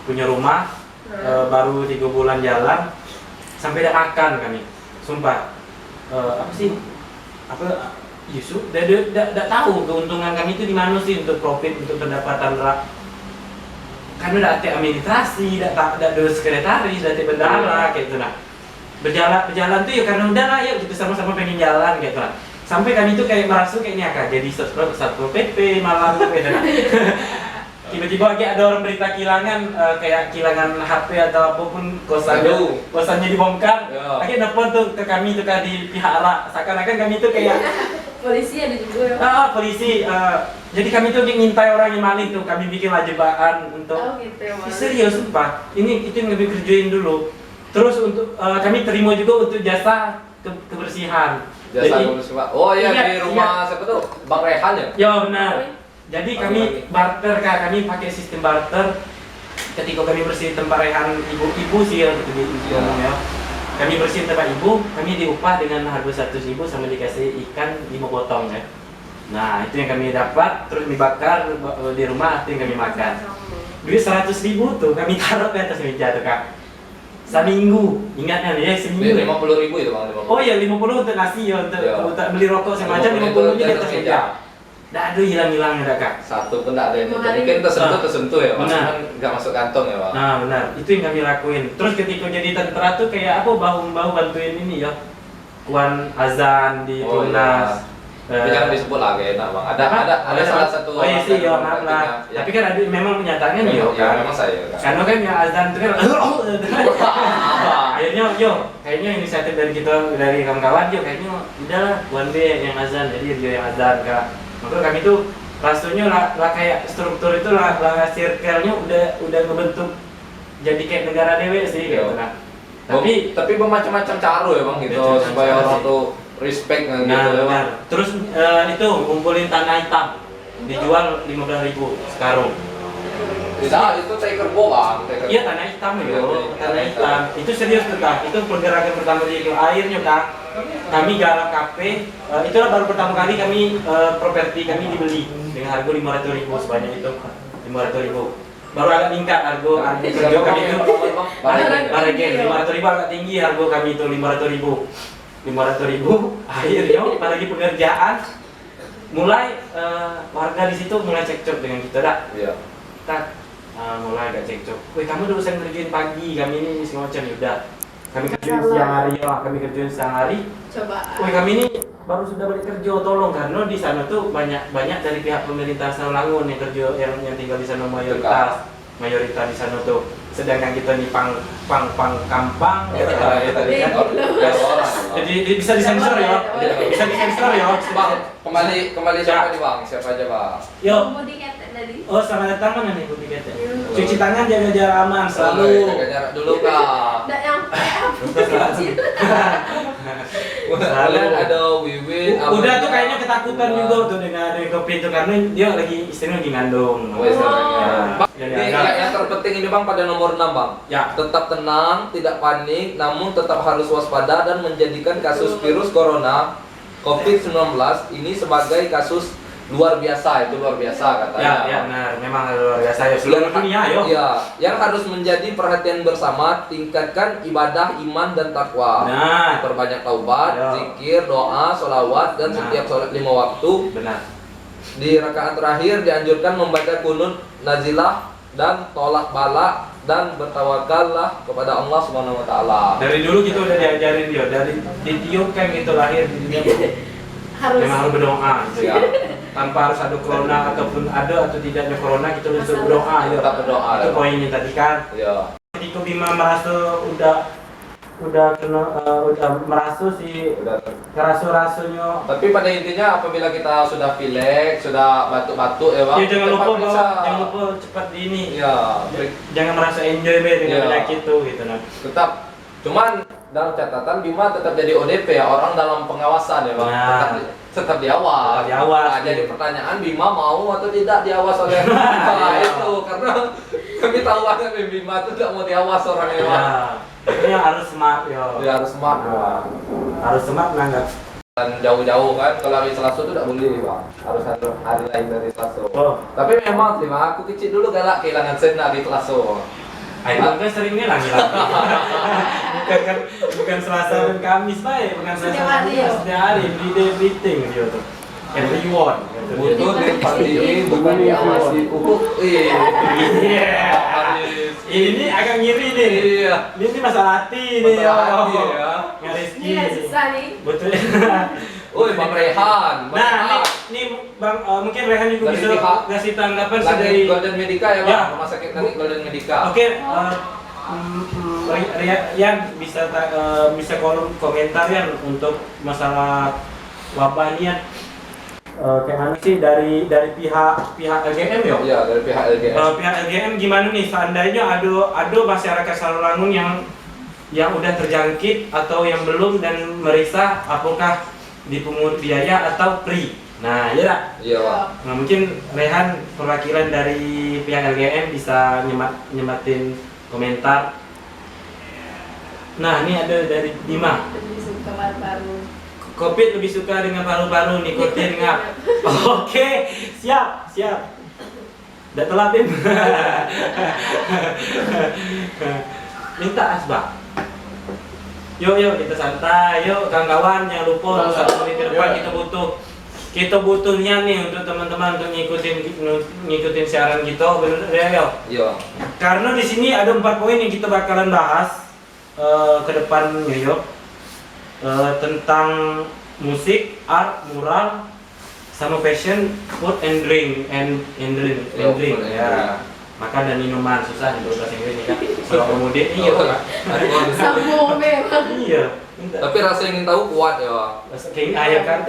Speaker 1: punya rumah baru 3 bulan jalan sampai ada akan kami. Sumpah. Apa sih? Yusuf tidak tahu keuntungan kami itu di mana sih untuk profit, untuk pendapatan rak. Karena udah ada administrasi, udah ada sekretaris, udah ada bendara kayak gitu nah. Berjalan tuh ya karena udah lah yuk kita sama-sama pengen jalan kayak gitu nah. Sampai kami tuh kayak merasa kayak ini akan jadi satpol PP malam gitu nah. Tiba-tiba ada orang berita kehilangan kayak kehilangan HP atau apapun kosannya dibongkar. Akhirnya nelfon tuh ke kami tuh di pihak rak. Seakan-akan kami tuh kayak
Speaker 3: Polisi ada juga ya.
Speaker 1: Polisi. Jadi kami tuh ngintai orang yang maling tuh. Kami bikinlah jebakan untuk.
Speaker 3: Oh gitu ya.
Speaker 1: Serius sumpah. Ini itu yang kami kerjain dulu. Terus untuk kami terima juga untuk jasa kebersihan.
Speaker 2: Jasa kebersihan. Oh iya di rumah siapa tuh? Bang Rehan ya?
Speaker 1: Ya benar. Jadi kami barter kak. Kami pakai sistem barter. Ketika kami bersih tempat Rehan ibu sih ya gitu ya. Kami bersihin tempat ibu, kami diupah dengan harga 100.000 sama dikasih ikan 5 potong ya. Nah itu yang kami dapat, terus dibakar di rumah itu yang kami makan. Duit 100.000 tuh kami taruh di atas meja tuh kak. Seminggu, ingatnya nih ya seminggu.
Speaker 2: 50.000 itu Bang.
Speaker 1: Oh iya 50 untuk nasi ya, untuk beli rokok semacam 50 di atas meja. Nggak ada hilang-hilang ya kak.
Speaker 2: Satu pun nggak ada yang mungkin tersentuh ya Mas, cuman nggak masuk kantong ya Pak.
Speaker 1: Nah benar, itu yang kami lakuin. Terus ketika jadi tentara tuh kayak apa bahu-bahu bantuin ini ya. Kuan azan di Tunas.
Speaker 2: Jangan disebut lagi enak Bang. Ada salah satu.
Speaker 1: Oh iya sih ya maaf lah. Tapi kan ada memang kenyataannya nih kan.
Speaker 2: Memang saya kan.
Speaker 1: Karena kan yang azan itu kan akhirnya kayaknya inisiatif dari kita dari kawan-kawan kayaknya udah one day yang azan jadi dia yang azan kak. Maka kami tuh rasanya lah kayak struktur itu lah circle-nya udah ngebentuk jadi kayak negara dewe sih gitu kan.
Speaker 2: Tapi bermacam-macam cara ya Bang gitu supaya orang tuh respect gitu ya Bang.
Speaker 1: Terus itu ngumpulin tanah hitam dijual 15.000 sekarung.
Speaker 2: Bisa itu taker Bang.
Speaker 1: Iya tanah hitam ya, tanah hitam. Itu serius tuh kak. Itu pergerakan pertama di airnya kak. Kami garap kafe. Itulah baru pertama kali kami properti kami dibeli dengan harga 500.000 sebanyak itu 500.000. Baru agak meningkat harga kerja kami itu. Bargain 500.000 agak tinggi harga kami itu 500.000. Akhirnya apalagi pengerjaan mulai warga di situ mulai cekcok dengan kita dah.
Speaker 2: Iya.
Speaker 1: Mulai agak cekcok. Wih kamu udah usah ngerjain pagi, kami ini semacam udah. Kami kerjain siang hari, kami kerjain siang hari.
Speaker 3: Coba.
Speaker 1: Wih kami ini baru sudah balik kerja, tolong karena di sana tuh banyak dari pihak pemerintah Sarolangun yang kerja yang tinggal di sana mayoritas di sana tuh. Sedangkan kita di pang kampang
Speaker 2: Ya,
Speaker 1: kita tadi kan. Jadi bisa disensor ya. Bisa disensor ya.
Speaker 2: Bang, kembali siapa nih bang? Siapa aja bang?
Speaker 1: Yo.
Speaker 3: Mau diketek tadi.
Speaker 1: Oh, selamat datang mana nih Bu Dikete? Cuci tangan, jaga jarak aman selalu.
Speaker 2: Jaga jarak dulu kak.
Speaker 3: Nggak nyampe.
Speaker 2: Kalian ada Wiwin.
Speaker 1: Udah tuh kayaknya ketakutan juga tuh dengan kopi itu karena dia lagi istrinya lagi ngandung.
Speaker 2: Wes,
Speaker 3: Oh.
Speaker 2: Ini yang terpenting ini bang pada nomor 6 bang.
Speaker 1: Ya.
Speaker 2: Tetap tenang, tidak panik, namun tetap harus waspada dan menjadikan kasus virus corona COVID-19 ini sebagai kasus luar biasa, itu luar biasa katanya.
Speaker 1: Ya, benar. Memang luar biasa ya seluruh dunia, yo.
Speaker 2: Ya, yang harus menjadi perhatian bersama, tingkatkan ibadah, iman dan takwa.
Speaker 1: Nah,
Speaker 2: Perbanyak taubat,
Speaker 1: Ya.
Speaker 2: zikir, doa, sholawat dan
Speaker 1: Nah.
Speaker 2: setiap sholat 5 waktu.
Speaker 1: benar.
Speaker 2: Di rakaat terakhir dianjurkan membaca kunut nazilah dan tolak bala dan bertawakallah kepada Allah Subhanahu wa taala.
Speaker 1: Dari dulu kita udah diajarin dia, dari ditiupkan gitu lahir di dunia.
Speaker 3: Harus.
Speaker 1: Memang harus berdoa gitu ya.
Speaker 2: Ya.
Speaker 1: Tanpa harus ada corona ataupun ada atau tidaknya corona kita harus berdoa ya.
Speaker 2: Tetap berdoa.
Speaker 1: Itu poinnya tadi kan.
Speaker 2: Ya.
Speaker 1: Ketika Bima merasa udah merasa si
Speaker 2: Udah.
Speaker 1: rasu-rasunya.
Speaker 2: Tapi pada intinya apabila kita sudah pilek, sudah batuk-batuk ya bang.
Speaker 1: Ya jangan lupa
Speaker 2: cepat
Speaker 1: bahwa
Speaker 2: bisa.
Speaker 1: jangan lupa cepat di ini.
Speaker 2: Ya,
Speaker 1: Jangan merasa enjoy be dengan
Speaker 2: Ya.
Speaker 1: penyakit itu gitu nah.
Speaker 2: tetap. Cuman dalam catatan Bima tetap jadi ODP ya, orang dalam pengawasan ya bang.
Speaker 1: Nah.
Speaker 2: Tetap diawas.
Speaker 1: Tetap diawas.
Speaker 2: Nah, jadi pertanyaan Bima mau atau tidak diawas oleh nah, itu karena kami tahu banget Bima itu tidak mau diawas orangnya bang.
Speaker 1: Ya. Ini harus smart yo.
Speaker 2: Dia harus smart bang.
Speaker 1: Harus smart nggak?
Speaker 2: Dan jauh-jauh kan kalau hari Selasa itu tidak boleh bang, harus ada hari lain dari Selasa.
Speaker 1: Oh.
Speaker 2: Tapi memang sih bang, aku kecil dulu galak kehilangan sen hari Selasa.
Speaker 1: Itu kan seringnya lagi bukan Selasa dan Kamis baik, bukan Selasa
Speaker 3: Setiap
Speaker 1: dan
Speaker 3: hari,
Speaker 1: Kamis
Speaker 3: ya?
Speaker 1: setiap hari, everything dia tuh. Everyone.
Speaker 2: Butuh diperhatiin bukan diawasi pupuk.
Speaker 1: Iya. Ini agak ngiri nih.
Speaker 2: Iya.
Speaker 1: Ini masalah hati nih.
Speaker 2: Masalah hati, ya.
Speaker 1: Nggak rezeki.
Speaker 3: Ini nggak susah nih.
Speaker 1: Betul.
Speaker 2: Oi Bang Rehan.
Speaker 1: Nah, nih Bang, mungkin Rehan juga
Speaker 2: Dari
Speaker 1: bisa
Speaker 2: pihak-
Speaker 1: kasih tanggapan
Speaker 2: Lagi
Speaker 1: dari.
Speaker 2: Golden Medica ya bang,
Speaker 1: Ya.
Speaker 2: rumah sakit nanti Golden Medica.
Speaker 1: Oke, Rian bisa kolom komentar ya untuk masalah wabah ini ya. Kayak mana sih dari pihak LGM ya?
Speaker 2: Iya dari pihak LGS.
Speaker 1: Pihak LGM gimana nih seandainya ada masyarakat Sarolangun yang udah terjangkit atau yang belum dan merisa, apakah dipungut biaya atau free? Nah, ya dah.
Speaker 2: Iya bang.
Speaker 1: Nah, mungkin Rehan perwakilan dari pihak LGM bisa nyematin komentar. Nah, ini ada dari Bima.
Speaker 3: Lebih suka baru-baru.
Speaker 1: Covid lebih suka dengan paru-paru, nikotin ngap. Oke, siap. Udah telat, Bim. Minta asbak. Yuk kita santai. Yuk kawan-kawan jangan lupa 1 menit ke depan kita butuhnya nih untuk teman-teman untuk ngikutin siaran kita, bener ya?
Speaker 2: Iya.
Speaker 1: Karena di sini ada 4 poin yang kita bakalan bahas ke depannya yuk. Tentang musik, art, mural, sama fashion, food and drink ya. Makan dan minuman susah untuk bahasa Inggris ini kan. Kalau kemudian iya Pak.
Speaker 3: Sambung memang.
Speaker 1: Iya.
Speaker 2: Tapi rasa ingin tahu kuat ya bang.
Speaker 1: Kayak ayah kan.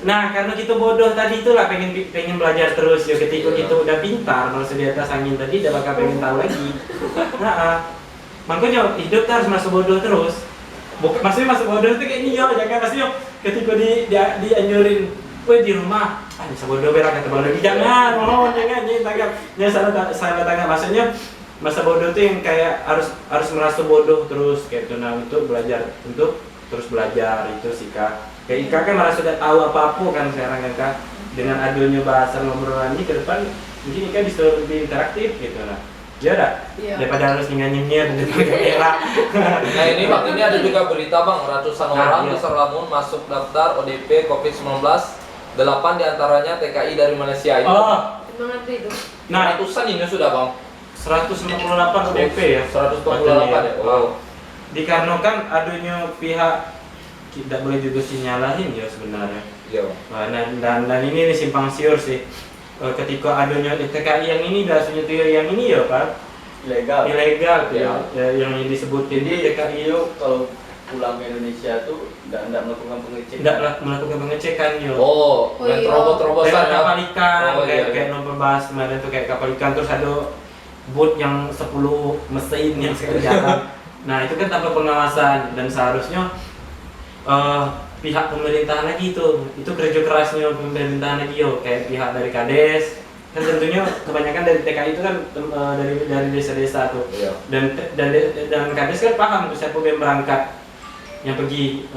Speaker 1: Nah, karena kita bodoh tadi itulah pengen belajar terus ya. Ketika
Speaker 2: Iya.
Speaker 1: kita udah pintar, kalau di atas angin tadi udah bakal pengen tahu lagi. Nah, makanya hidup tuh harus masuk bodoh terus. Maksudnya masuk bodoh itu kayak ini yo, jangan maksudnya ketika dianjurin, weh di rumah, bisa bodoh berak kata bodoh, jangan salah tanggap. Maksudnya masa bodoh itu yang kayak harus merasa bodoh terus kayak itu. Nah, untuk belajar untuk terus belajar itu sih Kak. Kayak Ika kan merasa udah tahu apa kan sekarang kan Kak. Dengan adanya bahasa ngobrolan ini ke depan mungkin Ika bisa lebih interaktif gitu lah. Ya dah.
Speaker 3: Iya.
Speaker 1: Daripada harus nyinyinyir di depan kamera.
Speaker 2: Nah ini bang, ini ada juga berita bang, ratusan orang
Speaker 1: iya.
Speaker 2: di Sarolangun masuk daftar ODP COVID-19, 8 diantaranya TKI dari Malaysia itu.
Speaker 1: Oh,
Speaker 3: Semangat itu.
Speaker 1: nah
Speaker 2: Ratusan ini sudah bang.
Speaker 1: 158 ODP ya.
Speaker 2: 128 ya. Oh.
Speaker 1: Dikarenakan adanya pihak tidak boleh juga nyalahin ya sebenarnya.
Speaker 2: Iya.
Speaker 1: Nah, dan ini nih simpang siur sih. Ketika adanya TKI yang ini biasanya tuh yang ini ya Pak ilegal tuh
Speaker 2: Ya.
Speaker 1: ya, yang disebutin di TKI itu
Speaker 5: Kalau pulang ke Indonesia tuh nggak melakukan pengecekan.
Speaker 1: tidak melakukan pengecekan yo.
Speaker 2: Oh,
Speaker 3: Oh,
Speaker 2: main
Speaker 3: iya.
Speaker 2: terobos-terobosan
Speaker 1: Kayak
Speaker 2: ya.
Speaker 1: kapal ikan,
Speaker 2: Oh, iya,
Speaker 1: kayak
Speaker 2: iya.
Speaker 1: nomor bahas kemarin tuh kayak kapal ikan terus ada boot yang 10 mesin yang sekali jalan. Nah itu kan tanpa pengawasan dan seharusnya pihak pemerintahan lagi itu kerja kerasnya pemerintahan lagi yo kayak pihak dari Kades kan tentunya kebanyakan dari TKI itu kan dari desa-desa tuh
Speaker 2: Iya.
Speaker 1: dan Kades kan paham tuh siapa yang berangkat yang pergi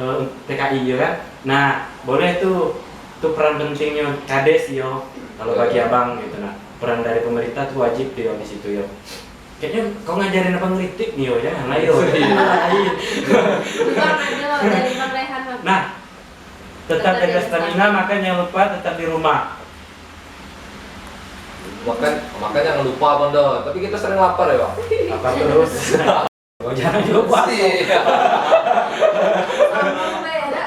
Speaker 1: TKI ya kan. Nah boleh tuh peran pentingnya Kades yo kalau
Speaker 2: Iya,
Speaker 1: bagi
Speaker 2: iya.
Speaker 1: abang gitu. Nah peran dari pemerintah tuh wajib tuh yo di situ yo. Kayaknya kau ngajarin apa ngeritik nih yo jangan lah yo. Lain.
Speaker 3: Bukan aja loh dari Bang Rehan. Bang.
Speaker 1: Nah tetap jaga stamina maka jangan lupa tetap di rumah.
Speaker 2: Makanya jangan lupa Bondo. Tapi kita sering lapar ya Bang.
Speaker 1: Apa terus? Kau jangan lupa.
Speaker 2: Iya.
Speaker 3: Sama beda.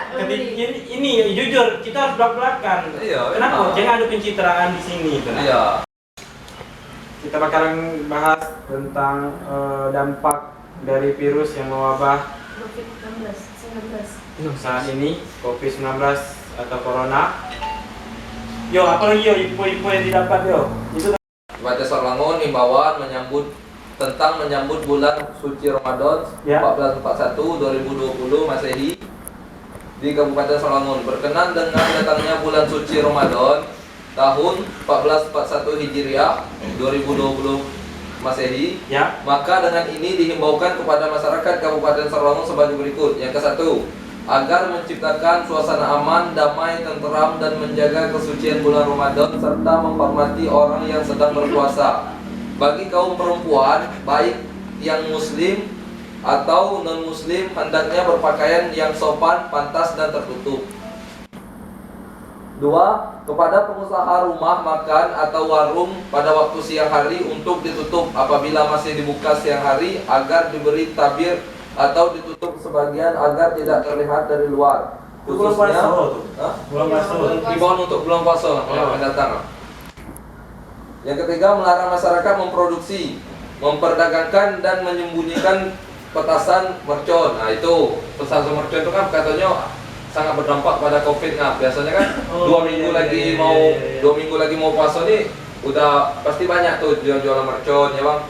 Speaker 1: Ini jujur kita harus belak-belakan.
Speaker 2: Iya,
Speaker 1: Kenapa?
Speaker 2: emang.
Speaker 1: Jangan ada pencitraan di sini. Tenang.
Speaker 2: Iya.
Speaker 1: Kita bakalan bahas tentang dampak dari virus yang mewabah
Speaker 3: COVID-19.
Speaker 1: saat ini, COVID-19 atau Corona. Yo, apa lagi yo info-info yang didapat yo? Itu
Speaker 2: Bupati Sorlangun himbauan menyambut bulan suci Ramadan
Speaker 1: Ya.
Speaker 2: 1441 2020 Masehi di Kabupaten Sorlangun. Berkenan dengan datangnya bulan suci Ramadan tahun 1441 Hijriah 2020 Masehi,
Speaker 1: ya.
Speaker 2: maka dengan ini dihimbaukan kepada masyarakat Kabupaten Sorlangun sebagai berikut. Yang ke-1, agar menciptakan suasana aman, damai, tenteram, dan menjaga kesucian bulan Ramadan serta menghormati orang yang sedang berpuasa. Bagi kaum perempuan, baik yang muslim atau non-muslim, hendaknya berpakaian yang sopan, pantas, dan tertutup. 2. Kepada pengusaha rumah makan atau warung pada waktu siang hari untuk ditutup apabila masih dibuka siang hari agar diberi tabir atau ditutup sebagian agar tidak terlihat dari luar.
Speaker 1: Itu bulan puasa tuh.
Speaker 2: Hah?
Speaker 1: Bulan puasa.
Speaker 2: Himbauan untuk bulan puasa yang akan datang. Yang ketiga, melarang masyarakat memproduksi, memperdagangkan dan menyembunyikan petasan mercon. Nah itu petasan mercon itu kan katanya sangat berdampak pada COVID. Nah biasanya kan
Speaker 1: Oh,
Speaker 2: 2 minggu
Speaker 1: iya,
Speaker 2: lagi
Speaker 1: iya,
Speaker 2: mau
Speaker 1: iya, iya.
Speaker 2: 2 minggu lagi mau puasa nih udah pasti banyak tuh jual-jualan mercon ya Bang.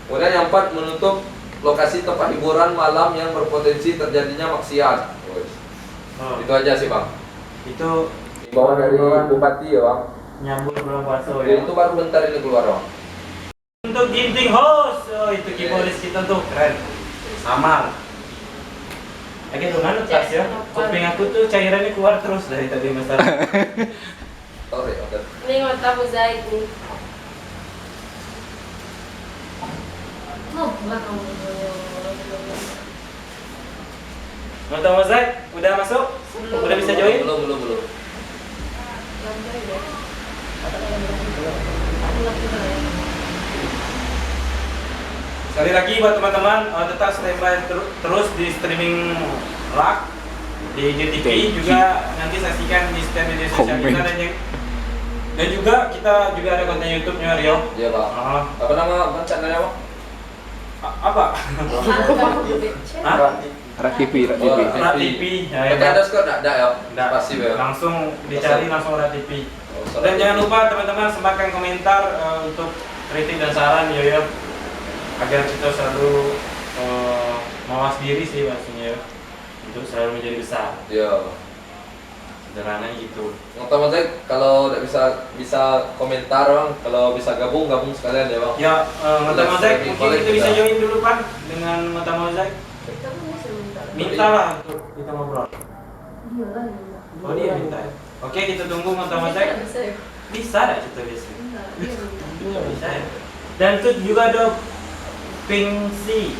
Speaker 2: Kemudian yang 4, menutup lokasi tempat hiburan malam yang berpotensi terjadinya maksiat.
Speaker 1: Oh,
Speaker 2: Itu aja sih Bang.
Speaker 1: itu
Speaker 2: Himbauan dari Bupati ya Bang.
Speaker 1: nyambut bulan puasa
Speaker 2: Jadi
Speaker 1: ya.
Speaker 2: itu baru bentar ini keluar Bang.
Speaker 1: Untuk ginting host, itu keyboardis kita tuh keren. Samar. Lagi tuh mana tas ya? Kuping aku tuh cairannya keluar terus dari tadi masalah.
Speaker 2: Sorry, oke.
Speaker 3: Ini mata mozaik nih. Oh, bukan kamu.
Speaker 1: Nonton mozaik udah masuk?
Speaker 3: Belum.
Speaker 1: Udah bisa join?
Speaker 2: Belum.
Speaker 1: Sekali lagi buat teman-teman tetap standby terus di streaming live di JTV juga nanti saksikan di stand media sosial kita dan juga kita juga ada konten YouTube-nya Rio.
Speaker 2: Iya Bang.
Speaker 1: Ah,
Speaker 2: Apa nama channelnya Bang?
Speaker 1: apa? Hah?
Speaker 4: Rak TV.
Speaker 2: Oh,
Speaker 1: Rat TV. Ya,
Speaker 2: Pakai underscore enggak ya?
Speaker 1: Nggak.
Speaker 2: Pasti ya.
Speaker 1: Langsung dicari langsung Rat TV.
Speaker 2: Oh,
Speaker 1: Dan jangan lupa teman-teman sembahkan komentar untuk kritik dan saran yo agar kita selalu mawas diri sih maksudnya ya. Untuk selalu menjadi besar.
Speaker 2: Iya.
Speaker 1: Sederhana gitu.
Speaker 2: Ngotot-ngotot kalau tidak bisa komentar Bang, kalau bisa gabung sekalian ya Bang.
Speaker 1: Ya, Mata Mozaik
Speaker 2: Boleh,
Speaker 1: mungkin kita bisa
Speaker 2: kita.
Speaker 1: join dulu Pan dengan Mata Mozaik.
Speaker 3: Kita punya sebentar.
Speaker 1: Minta lah untuk kita ngobrol.
Speaker 3: Iya lah, iya.
Speaker 1: Oh dia minta ya? Oke kita tunggu Mata Mozaik.
Speaker 3: Bisa ya?
Speaker 1: Bisa dah kita bisa.
Speaker 3: Bentar, iya, bentar.
Speaker 1: Bisa ya. Dan itu juga ada Pingsi.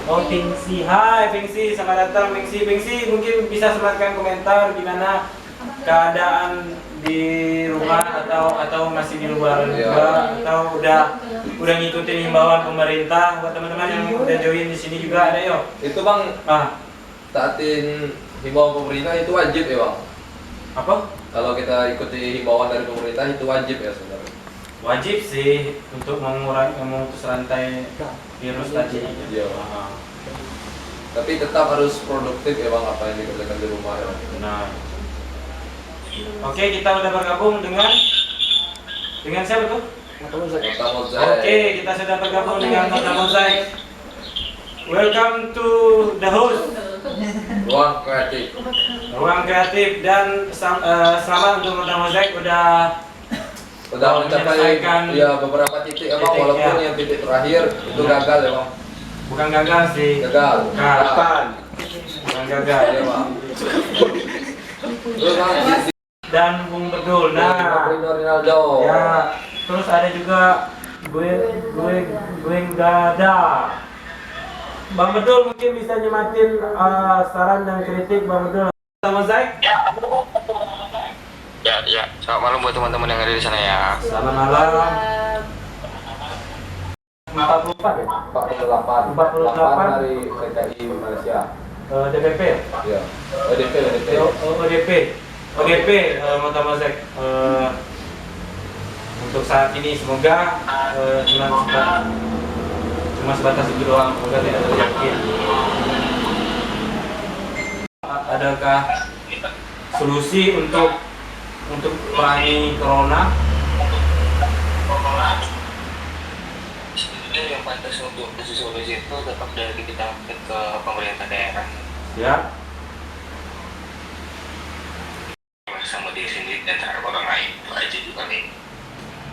Speaker 1: Oh Pingsi, hai Pingsi, selamat datang Pingsi. Pingsi mungkin bisa sembahkan komentar gimana keadaan di rumah atau masih di luar
Speaker 2: Iya.
Speaker 1: juga atau udah ngikutin himbauan pemerintah buat teman-teman yang udah join di sini juga ada yo.
Speaker 2: Itu Bang
Speaker 1: Ah,
Speaker 2: taatin himbauan pemerintah itu wajib ya bang.
Speaker 1: Apa?
Speaker 2: Kalau kita ikuti himbauan dari pemerintah itu wajib ya sebenarnya.
Speaker 1: Wajib sih untuk mengurangi memutus rantai virus tadi.
Speaker 2: Iya.
Speaker 1: Ah,
Speaker 2: Tapi tetap harus produktif ya bang apa yang dikerjakan di rumah ya. Bang.
Speaker 1: benar. Oke, kita udah bergabung dengan siapa tuh?
Speaker 2: Kota Mozaik.
Speaker 1: Oke, kita sudah bergabung dengan Kota Mozaik. Welcome to the host
Speaker 2: Ruang kreatif.
Speaker 1: Ruang Kreatif dan selamat untuk Kota Mozaik udah
Speaker 2: Mencapai
Speaker 1: menyelesaikan
Speaker 2: ya beberapa titik ya bang,
Speaker 1: titik,
Speaker 2: walaupun
Speaker 1: ya.
Speaker 2: yang titik terakhir itu gagal ya bang.
Speaker 1: bukan gagal sih.
Speaker 2: Gagal.
Speaker 1: Bukan. Bukan gagal
Speaker 2: Ya bang. Terus bang,
Speaker 1: dan Bung Bedul. Nah,
Speaker 2: Ronaldo.
Speaker 1: ya, terus ada juga gue nggak ada. Bang Bedul mungkin bisa nyematin saran dan kritik Bang Bedul. Sama Zaik.
Speaker 6: Ya. Selamat malam buat teman-teman yang ada di sana ya.
Speaker 1: Selamat malam. 44 ya?
Speaker 2: 48.
Speaker 1: 48
Speaker 2: dari PKI Malaysia.
Speaker 1: DPP ya?
Speaker 2: Ya. ODP.
Speaker 1: ODP Kota Mozaik. Untuk saat ini semoga cuma sebatas itu doang, semoga tidak terjangkit. Adakah solusi untuk memerangi corona?
Speaker 6: Jadi yang pantas untuk solusi itu tetap dari kita ke pemerintah daerah.
Speaker 1: Ya.
Speaker 6: Sama diri sendiri dan terhadap orang lain itu aja juga nih.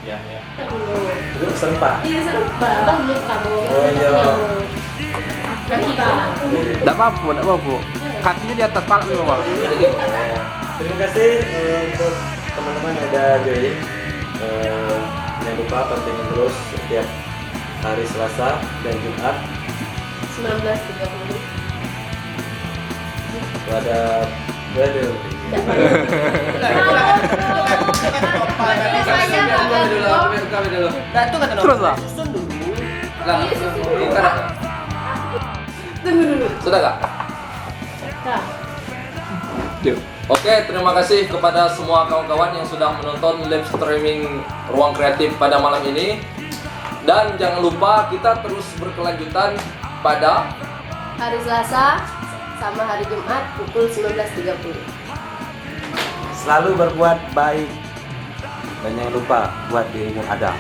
Speaker 1: Ya.
Speaker 3: Aduh.
Speaker 1: Itu pesan Pak.
Speaker 3: Iya, serba. Belum kamu.
Speaker 1: Oh, iya.
Speaker 3: Kita.
Speaker 4: Enggak apa-apa. Kakinya di atas palak nih, Bang.
Speaker 1: Terima kasih untuk teman-teman yang udah join. Jangan lupa pantengin terus setiap hari Selasa dan Jumat
Speaker 3: 19.30.
Speaker 1: ada waduh.
Speaker 4: Terus lah.
Speaker 3: Tunggu dulu.
Speaker 2: Sudah kak?
Speaker 3: Nah,
Speaker 2: Oke, terima kasih kepada semua kawan-kawan yang sudah menonton live streaming Ruang Kreatif pada malam ini. Dan jangan lupa kita terus berkelanjutan pada
Speaker 3: hari Selasa sama hari Jumat pukul 19.30.
Speaker 4: Selalu berbuat baik. Dan jangan lupa buat dirimu ada.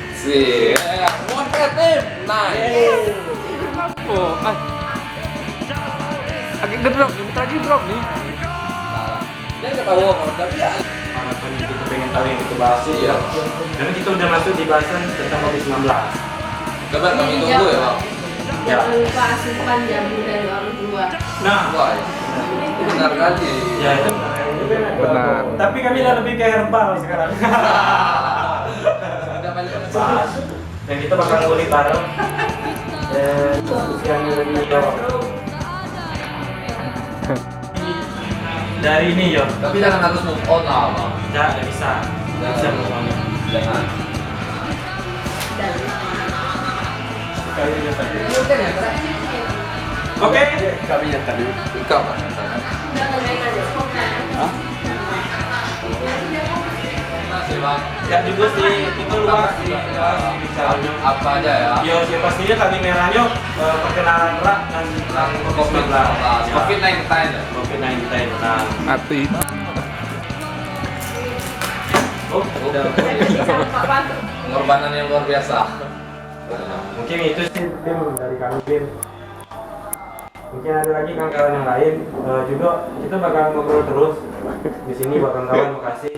Speaker 2: Ruang Kreatif. Nice.
Speaker 4: Oh, agak gedrop, tadi drop nih.
Speaker 2: Dia nggak tahu tapi ya.
Speaker 1: Walaupun kita pengen tahu yang kita bahas
Speaker 2: Iya.
Speaker 1: karena kita udah masuk di bahasan tentang COVID-19.
Speaker 2: Coba kami tunggu ya bang.
Speaker 1: Ya.
Speaker 3: Jangan lupa asupan jamu dari orang tua.
Speaker 1: Nah,
Speaker 2: Wah, itu benar kali.
Speaker 1: ya itu
Speaker 4: Benar.
Speaker 1: tapi kami udah lebih ke herbal sekarang.
Speaker 2: Sudah banyak
Speaker 1: Bahas. Dan kita bakal ngulik bareng. Diskusi yang lebih jauh. Dari ini yo,
Speaker 2: Tapi jangan harus move on lah bang.
Speaker 1: tidak bisa. Bisa ngomongnya.
Speaker 2: Jangan.
Speaker 3: Dan
Speaker 1: Oke.
Speaker 4: Kami yang tadi.
Speaker 2: Ikam bang. Masih bang.
Speaker 1: Ya juga sih, itu luas sih, bicaranya.
Speaker 2: Apa aja ya?
Speaker 1: Yo, sih pastinya tadi merahnya perkenalan berat dan tentang COVID-19. Ya.
Speaker 2: COVID-19 ya?
Speaker 1: COVID-19. Nah,
Speaker 4: Mati.
Speaker 1: udah.
Speaker 2: Pengorbanan yang luar biasa.
Speaker 1: Mungkin itu sih Bim dari kami Bim. Mungkin ada lagi kawan-kawan yang lain juga kita bakal ngobrol terus di sini buat kawan-kawan makasih.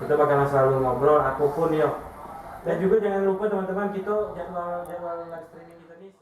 Speaker 1: Kita bakal selalu ngobrol apapun yo. Dan juga jangan lupa teman-teman kita jadwal live streaming kita nih.